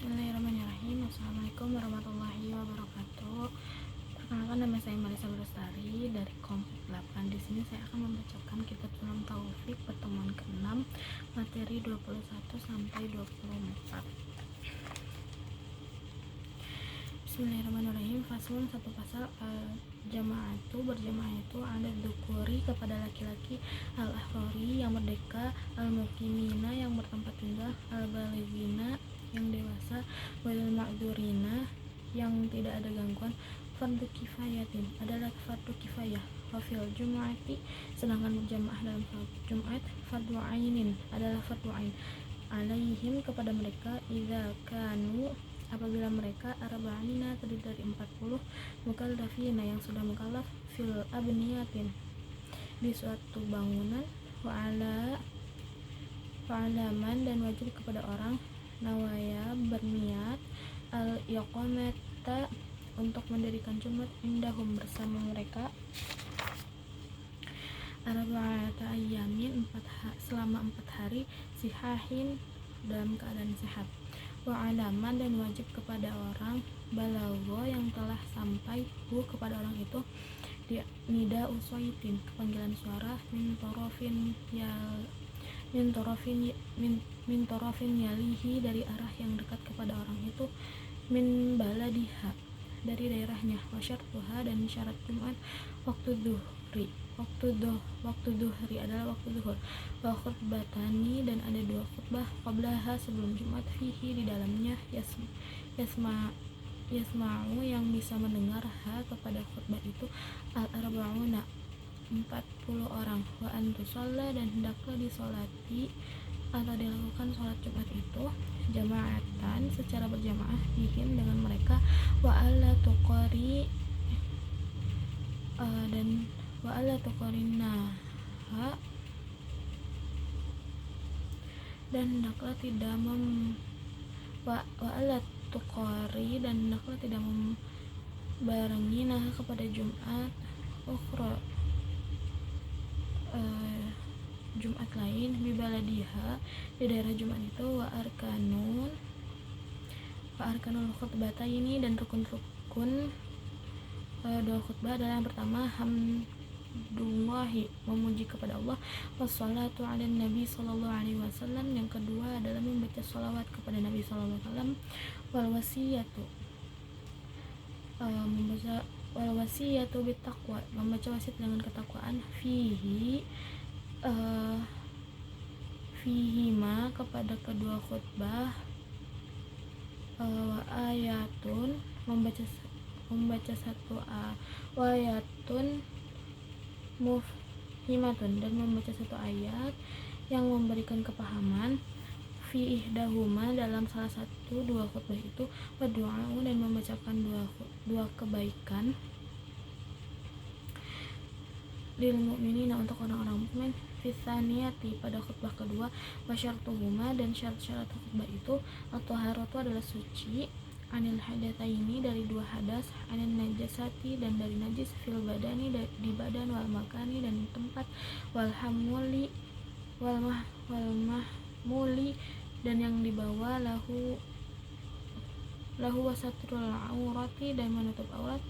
Bismillahirrahmanirrahim. Assalamualaikum warahmatullahi wabarakatuh. Perkenalkan, nama saya Marisa Lestari dari kelompok 8. Di sini saya akan membacakan kitab Sulam Taufik pertemuan ke-6 materi 21 sampai 24. Bismillahirrahmanirrahim. Faslun, satu pasal. Jamaatu, berjamaah itu ada dzukuri kepada laki-laki, al-ahrori yang merdeka, al-muqimina yang bertempat tinggal, al-balighina yang dewasa, wal ma'dzurina yang tidak ada gangguan. Fardu kifayatin adalah fardu kifayah. Wafil jum'ati, sedangkan berjamaah dalam salat Jumat, fardu ainin adalah fardu ain. Alaihim, kepada mereka, idza kanu, apabila mereka, arba'ina terdiri dari 40, mukallafina yang sudah mukallaf, fil abniyatin di suatu bangunan, wa'alaman dan wajib kepada orang, nawaya berniat, al-iqamata untuk mendirikan Jumat, indahum bersama mereka, arba'ata ayyamin selama 4 hari, sihahin dalam keadaan sehat, wa'alaman dan wajib kepada orang, balagho yang telah sampai kepada orang itu, di nida uswaitin panggilan suara, min torofin yalihi dari arah yang dekat kepada orang itu, min baladiha dari daerahnya, wasyartuha dan syarat Jumat, waktu duhri adalah waktu zuhur, wa khutbatani dan ada 2 khutbah, qablaha sebelum Jumat, fihi di dalamnya, yasma'u yang bisa mendengar kepada khutbah itu, al-arba'una 40 orang, wa antusalla dan hendaklah disolati atau dilakukan sholat Jumat itu, jamaatan secara berjamaah, bihim dengan mereka, wa alla tuqari dan wa alla tuqarinaha dan hendaklah tidak membarengi nah kepada Jumat ukhra Jumat lain, bibaladiha di daerah Jumat itu, wa arkanul khutbata ini dan rukun-rukun 2 khutbah adalah yang pertama, hamdullahi memuji kepada Allah, wassalatu ala nabi sallallahu alaihi wasallam yang kedua adalah membaca sholawat kepada Nabi sallallahu alaihi wasallam, wal wasiyatu bittaqwa membaca wasiat dengan ketakwaan, fihima kepada kedua khutbah, wa ayatun membaca satu wa ayatun mufhimatun dan membaca satu ayat yang memberikan kepahaman, fi ihdahuma dalam salah satu 2 khutbah itu, wa du'a dan membacakan dua kebaikan, lil mu'minina untuk orang-orang mukmin, fisaniyati pada khutbah kedua, wa syartuhuma dan syarat-syarat khutbah itu, atau haratu adalah suci, anil hadatsaini dari 2 hadas, anil najasati dan dari najis, fil badani di badan, wal makani dan tempat, wal mahmuli dan yang dibawa, lahu wasatrul aurati dan menutup aurat,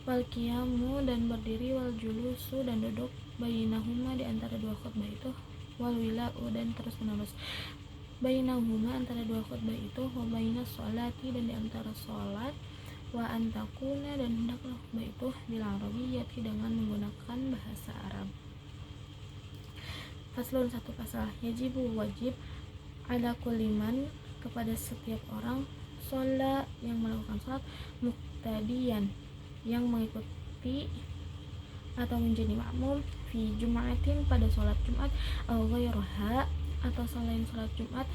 wal qiyamu dan berdiri, wal julusu dan duduk, bainahuma di antara 2 khutbah itu, wal wila'u dan terus menerus bainahuma antara 2 khutbah itu, wa bainas sholati dan di antara sholat, wa antakuna dan hendaklah khutbah itu bil arabiyyati dengan menggunakan bahasa Arab. Faslun, satu pasal. Yajibu wajib, ala kuliman kepada setiap orang, sholat yang melakukan sholat, muqtadiyan yang mengikuti atau menjadi makmum, fi jum'atin pada sholat Jumat, au ghairaha atau selain sholat Jumat,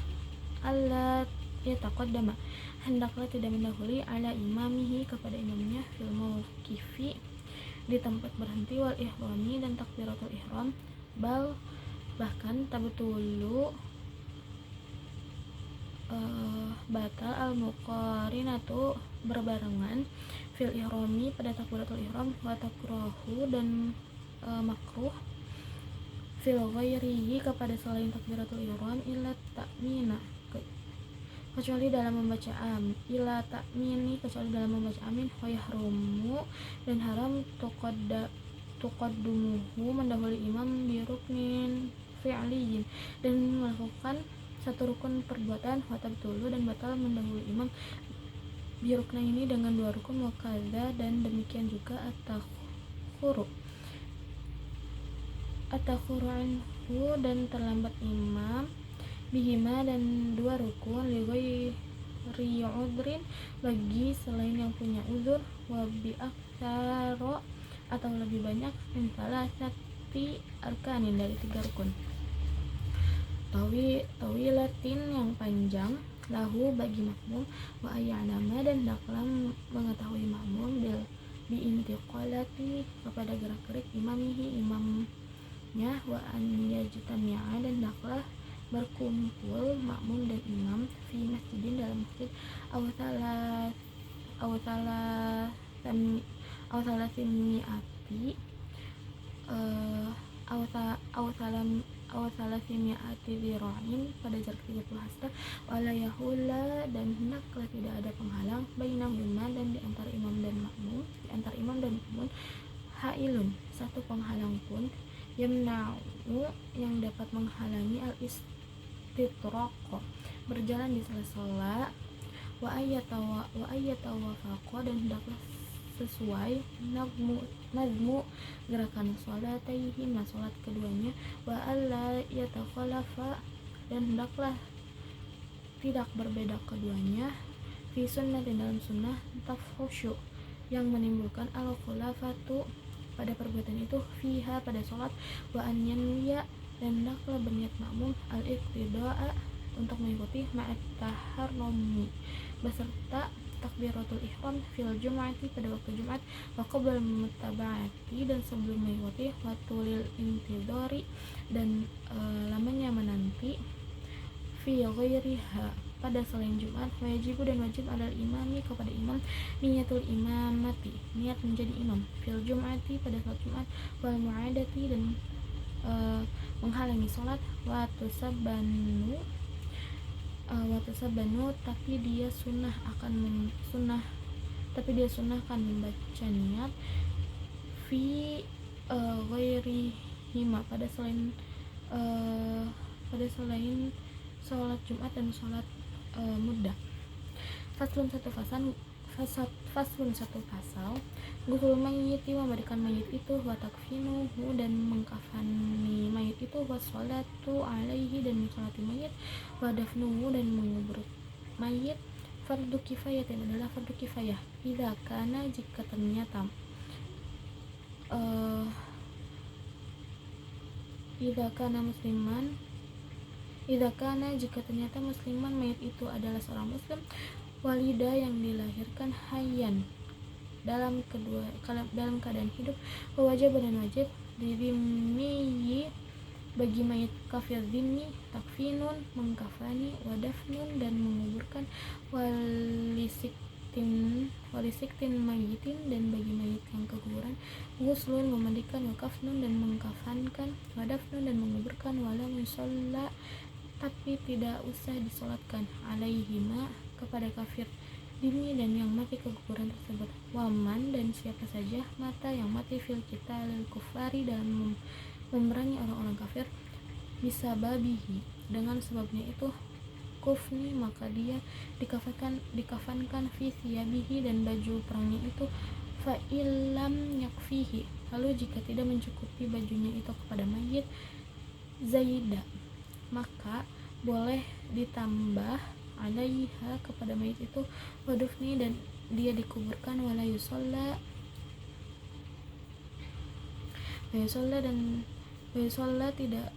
alla yataqaddama hendaklah tidak mendahului, ala imamihi kepada imamnya, fil mauqifi di tempat berhenti, wal ihrami dan takbiratul ihram, bahkan tabtulu batal al muqarinatu berbarengan, fil ihrami pada takbiratul ihram, wa takrahu dan makruh, fil ghairihi kepada selain takbiratul ihram, illa ta'mina kecuali dalam membaca ila ta'mini, kecuali dalam membaca amin, wa yahrumu, dan haram tuqaddumuhu, mendahului imam bi ruknin fi'liyin, dan melakukan satu rukun perbuatan, wa tabtulu, dan batal mendahului imam bi ruknaini, dengan dua rukun, wa kadza, dan demikian juga at-takhuru anhu, dan terlambat imam bihima, dan dua rukun, li ghairi udrin, bagi selain yang punya uzur, wa bi aktsara, atau lebih banyak, min salasati arkanin, dari 3 rukun, tawilatin, yang panjang, lahu, bagi makmum, wa ayya'lama, dan hendaklah mengetahui makmum bi intiqalati, kepada gerak-gerik imamihi, imamnya, wa an yajtami'a, dan hendaklah berkumpul makmum dan imam fi masjidin, dalam masjid, aw salasimi'ati salasimi'ati dzira'in, pada jarak 30 hasta, wala yahula, dan hendaklah tidak ada penghalang, bainahuma, dan di antara imam dan makmum, hailun, satu penghalang pun, yamna'u, yang dapat menghalangi al-istitraq, berjalan di sela-sela, wa ayyatawafaqa, dan hendaklah sesuai nazmu gerakan salatayhima, salat keduanya, wa alla yatakhalafa, dan hendaklah tidak berbeda keduanya, fi sunnatin, dalam sunnah, tafhusyu, yang menimbulkan al-khulafatu, pada perbuatan itu, fiha, pada salat, wa an yanwiya, dan hendaklah berniat makmum al-iqtida'a, untuk mengikuti, ma'at taharrumi, beserta takbiratul ihram, fil jum'ati, pada waktu Jumat, wa qabla mutaba'ati, dan sebelum mengikuti, wa tulil intidhari, dan lamanya menanti, fi ghairiha, pada selain Jumat, wajibu, dan wajib, adalah imami, kepada imam, niyatul imamati, niat menjadi imam, fil jum'ati, pada salat Jumat, wal mu'adati, dan menghalangi salat, wa tusabanu, tapi dia sunnahkan membaca niat, fi ghairihima, pada selain salat Jumat dan salat muda. Faslun, satu pasal, gusul mayyiti, memberikan mayit itu, wa takfinuhu, dan mengkafani mayit itu, wa sholatu alaihi, dan mensolati mayit, wa dafnuhu, dan mengubur mayit, fardu kifayatin, adalah fardu kifayah, idza kana, jika ternyata jika ternyata musliman, mayit itu adalah seorang muslim, walida, yang dilahirkan, hayyan, dalam keadaan hidup, wajib, dan wajib, dizimmiyi, bagi mayit kafir zimmi, takfinun, mengkafani, wadafnun, dan menguburkan, walisiktin mayitin, dan bagi mayit yang keguguran, guslun, memandikan, wakafnun, dan mengkafankan, wadafnun, dan menguburkan, walam yusalla, tapi tidak usah disolatkan, alaihima, kepada kafir dini dan yang mati keguguran tersebut, waman, dan siapa saja mata yang mati fil qitalil kufari, dalam memerangi orang-orang kafir, bisa babihi, dengan sebabnya itu, kufni, maka dia dikafankan fi siyabihi, dan baju perangnya itu, fa illam yakfihi, lalu jika tidak mencukupi bajunya itu kepada mayit, zaida, maka boleh ditambah, alaiha, kepada mayit itu, wadufni, dan dia dikuburkan, wala yusalla, tidak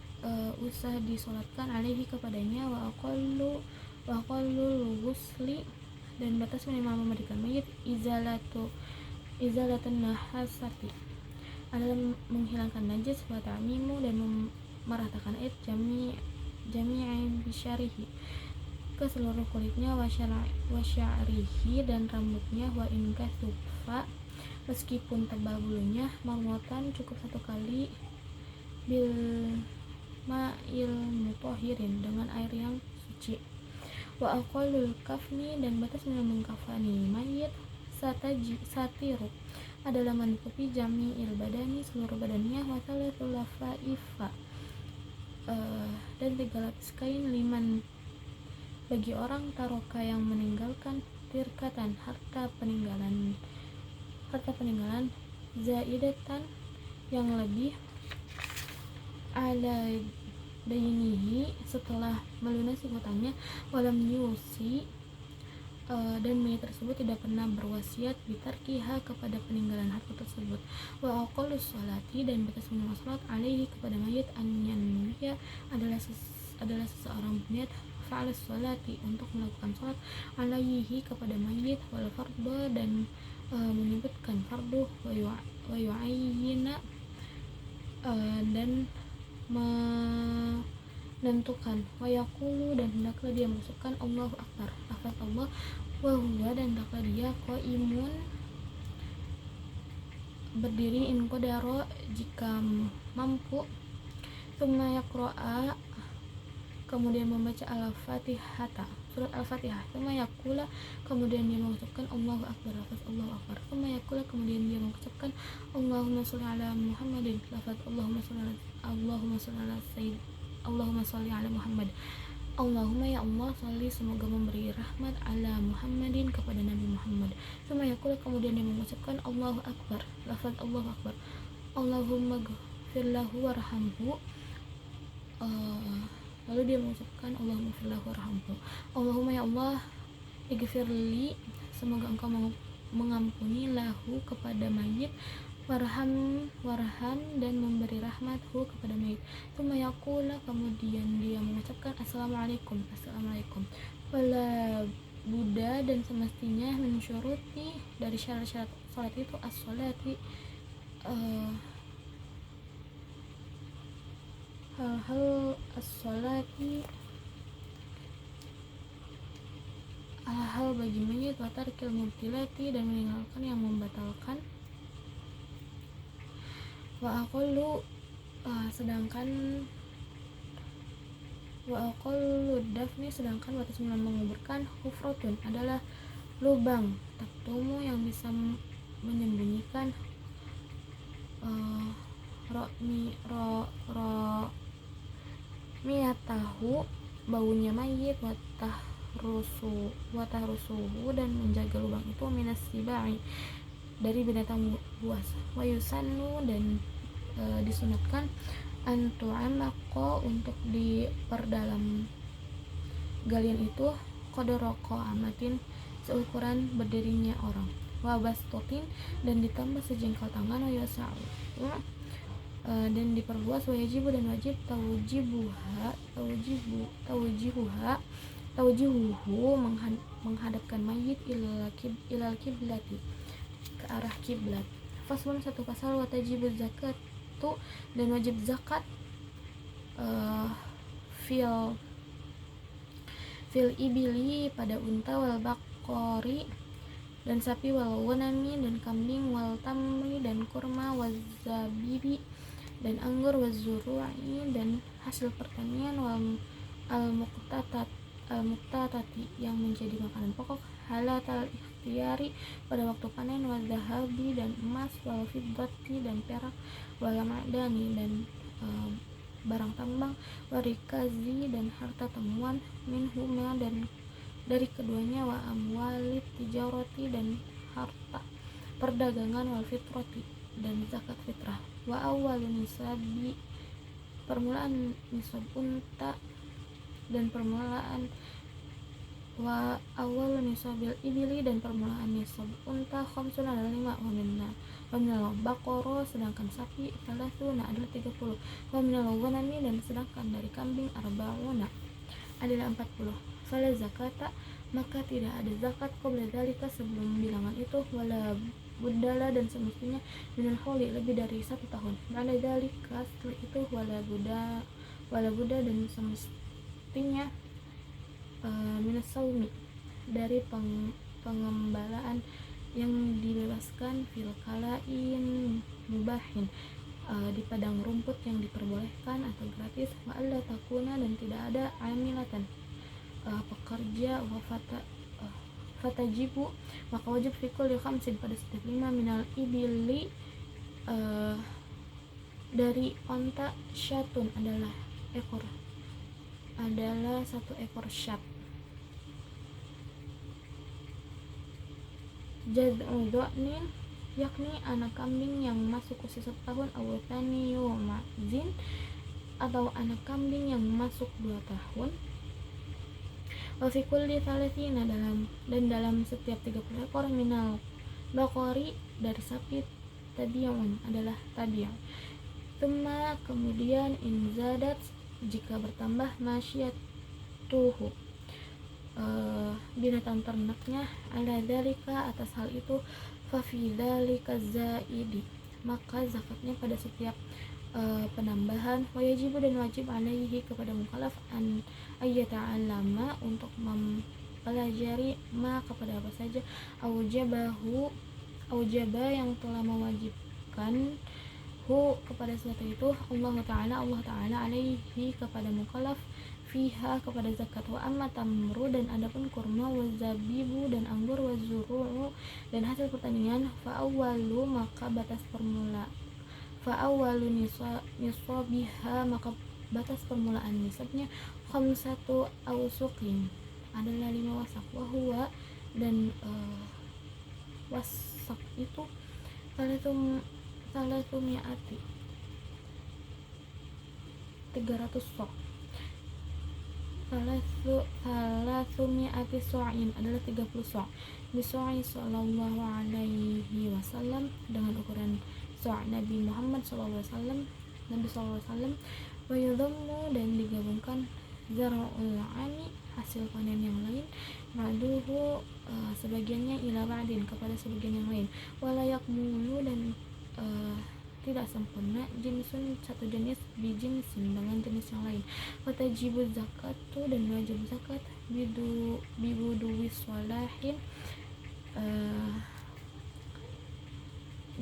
usah disolatkan, alaihi, kepadanya, wa aqallu ghusli, dan batas minimal memandikan mayit, izalatun nahasati, adalah menghilangkan najis, wa ta'mimu, dan meratakan air, jami'i bisyarihi, ke seluruh kulitnya, wa sya'rihi, dan rambutnya, wa in kasufa, meskipun tebal bulunya, marwatan, cukup satu kali, bil ma'il mutahhirin, dengan air yang suci, wa aqallul kafni dan batas minimum kafani mayit satiru adalah menutupi jami'il badani seluruh badannya wa thalathul lafaifa dan 3 lapis kain liman bagi orang taroka yang meninggalkan tirkatan harta peninggalan zaidatan yang lebih ala dainihi setelah melunasi hutangnya walam yusi dan mayit tersebut tidak pernah berwasiat bitarkiha kepada peninggalan harta tersebut wa aqallus sholati dan batas minimum salat alaihi kepada mayit anyanwiya adalah seseorang berniat fa'al sholati untuk melakukan salat alaihi kepada mayit wal fardhu dan menyebutkan fardu wa yu'ayyina dan menentukan wa yaqulu dan hendaklah dia mengucapkan Allahu Akbar lafaz Allah wa huwa dan hendaklah dia qaimun berdiri in qadara jika mampu tsumma yaqra'a kemudian membaca al-fatihata surat al-fatihah tsumma yaqula kemudian dia mengucapkan Allahu Akbar lafaz Allahu Akbar tsumma yaqula kemudian dia mengucapkan Allahumma sholli ala Muhammadin lafaz Allahumma sholli ala Muhammad Allahumma ya Allah sholli semoga memberi rahmat ala Muhammadin kepada Nabi Muhammad tsumma yaqula kemudian dia mengucapkan Allahu Akbar lafaz Allahu Akbar Allahumma ghfir lahu warhamhu lalu dia mengucapkan Allahumma ghfirlahu warhamhu Allahumma ya Allah ighfirli semoga engkau mengampuni lahu kepada mayit warham dan memberi rahmathu kepada mayit tsumma yaqula kemudian dia mengucapkan assalamualaikum wala Buddha dan semestinya mensyuruti dari syarat-syarat salat itu as-salati hal as-salati hal bagi mayit wa tarkil mubtilati dan meninggalkan yang membatalkan wa aqallu dafni sedangkan batas menguburkan hufratun adalah lubang taktumu yang bisa menyembunyikan miyatahu baunya mayit watahrusuhu dan menjaga lubang itu minas sibai dari binatang buas wa yusannu dan disunatkan antu'amako untuk diperdalam galian itu qadroko amatin seukuran berdirinya orang wa bastotin dan ditambah sejengkal tangan wa yasa'u dan diperluas wa yajibu dan wajib tawjihuhu menghadapkan mayit ilal kiblati ke arah kiblat faslun satu pasal wa tajibuz zakatu dan wajib zakat fil ibili pada unta wal baqori dan sapi wal wanami dan kambing wal tamri dan kurma wal zabibi dan anggur wal zuru'i dan hasil pertanian wal al-muqtatati yang menjadi makanan pokok halatal ikhtiyari pada waktu panen wal zahabi dan emas wal fiddati dan perak wal ma'dani dan barang tambang warikazi dan harta temuan minhuma dan dari keduanya wa amwalit tijarati dan harta perdagangan wal fitrati dan zakat fitrah wa awalun nisabi permulaan nisab unta dan permulaan wa awalun nisabil ibili dan permulaan nisab unta khamsuna adalah 5 wa minal baqara sedangkan sapi salasuna adalah 30 wa minal ghanami dan sedangkan dari kambing arba'una adalah 40 fala zakata maka tidak ada zakat qabla dzalika sebelum bilangan itu wala budala dan semestinya minal hauli lebih dari 1 tahun ba'da dzalika setelah itu wala buddha dan semestinya minas saumi dari pengembalaan yang dibebaskan fil kalain mubahin di padang rumput yang diperbolehkan atau gratis wa alla takuna dan tidak ada amilatan pekerja, fatajibu maka wajib fikul khamsin pada setiap 5 minal ibili dari onta, syatun adalah satu ekor syat, jad'u dha'nin yakni anak kambing yang masuk usia 1 tahun, awatani mazin atau anak kambing yang masuk 2 tahun, wa fi kulli thalathina dalam setiap 30 ekor minal baqari dari sapi tabi'un adalah tabi'. Tsumma kemudian in zadat jika bertambah masyatuhu binatang ternaknya ala dzalika atas hal itu, fa fi dzalika zaidi maka zakatnya pada setiap penambahan, wajibu dan wajib alaihi kepada mukallaf an ayyata'allama untuk mempelajari ma kepada apa saja aujaba yang telah mewajibkan kepada sesuatu itu Allah Ta'ala alaihi kepada mukallaf fiha kepada zakat, wa amma tamru dan adapun kurma, wa zabibu dan anggur, wa zuru'u dan hasil pertanian, fa awwalu maka batas nisabiha maka batas permulaan nisabnya khamsatu awsuqin adalah 5 wasak, wa huwa dan wasak itu salatumi'ati 300 sok, salatumi'ati so'in adalah 30 sok, biso'i sallallahu alaihi wasallam dengan ukuran so' Nabi Muhammad sallallahu alaihi wasallam, wa yudhammu dan digabungkan zar'ul ani hasil panen yang lain, ma'duhu sebagiannya ila ba'din kepada sebagian yang lain, wala yakmulu dan tidak sempurna jinsun satu jenis bijinsin dengan jenis yang lain, watajibu zakatu dan wajib zakat bibuduwis walahin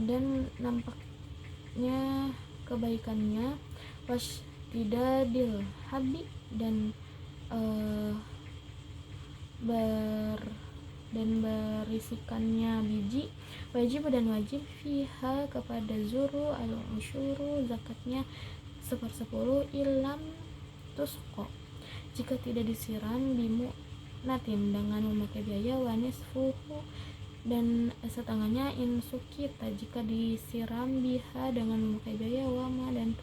dan nampaknya kebaikannya, washtidadil habi dan berisikannya biji, wajib dan wajib fiha kepada zuru al-usyuru zakatnya 1/10 ilam tusqo jika tidak disiram bimu natin dengan memakai biaya, wanisfuhu dan setengahnya insukita jika disiram biha dengan memakai biaya, wama dan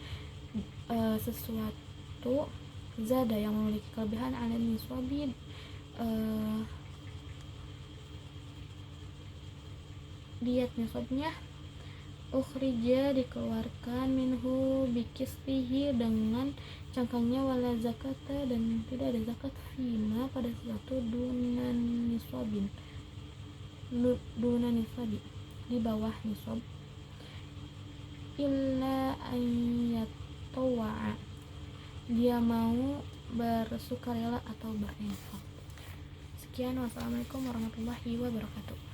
sesuatu zada yang memiliki kelebihan ala niswabi diat nisabnya, ukhrija dikeluarkan minhu bikistihi dengan cangkangnya, wala zakata dan tidak ada zakat fima pada sesuatu dunan nisabi di bawah nisab, illa ayyatawa'a dia mau bersukarela atau berinfak. Sekian, wassalamualaikum warahmatullahi wabarakatuh.